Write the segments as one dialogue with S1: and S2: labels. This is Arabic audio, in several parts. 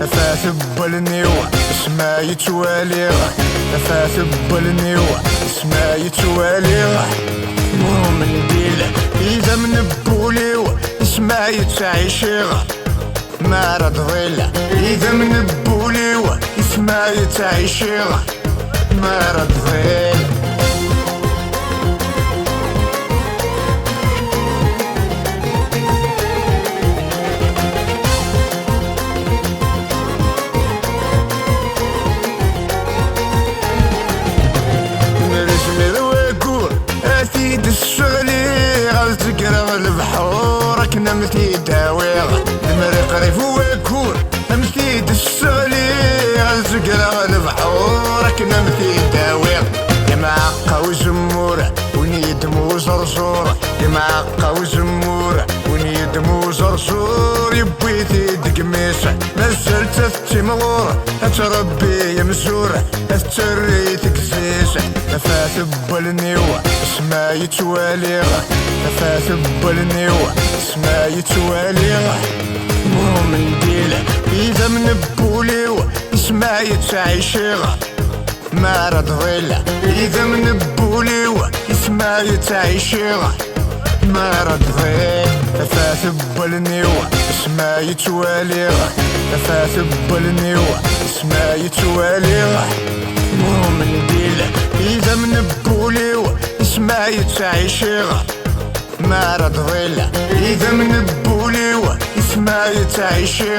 S1: فاتب النيو اسما يتوالي فاتب النيو اسما يتوالي مؤمن ديل إذا من بوليو اسما يتعيشي ما رضيل إذا من بوليو اسما يتعيشي ما رضيل أثيد الشغلي غالتقرا البحور كنا مثلي داويغ المريق ريف وكور مثيد الشغلي غالتقرا البحور كنا مثلي داويغ يا معقا وزمورة ونيدمو زرزور يا معقا وزمورة ونيدمو زرزور يبويتي دقميسة مازلت تتمغور أتربي يا مسورة أتريتك زيسة فاتب النيوة اسما يتوالي فاتب النيوة اسما يتوالي مؤمن ديله إذا من بوليو اسما يتعيشي ما رضيله إذا من بوليو اسما يتعيشي ما رضيل فاتب النيوة اسما يتوالي فاتب النيوة اسما يتوالي مؤمن ديله إذا من بوليو اسما يتعيشي ما رضيله إذا من بوليو اسما يتعيشي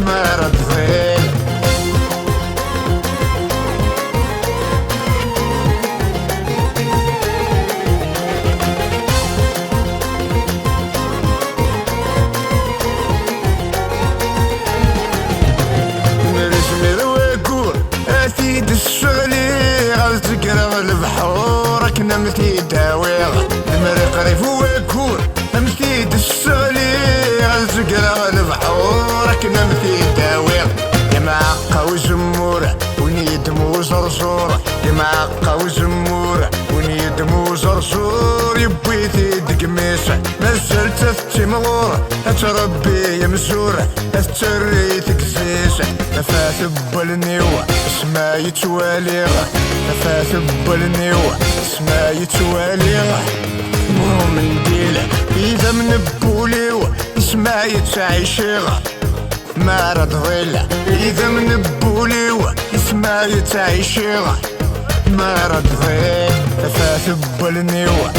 S1: ما رضيل أثيد الشغلي غالتقرا البحور كنا مثلي داويغ المريق ريف وكور مثيد الشغلي غالتقرا البحور كنا مثلي داويغ يا معقا وزمورة ونيدمو زرزورة يا معقا وزمورة ونيدمو زرزور يبويتي دقميسة مازلت تتمغورة أتربي يا مسورة أتريتك زيسة فاتب النيوة اسما يتوالي فاتب النيوة اسما يتوالي مؤمن ديله إذا من بوليو اسما يتعيشي ما رضيله إذا من بوليو اسما يتعيشي ما رضيل فاتب النيوة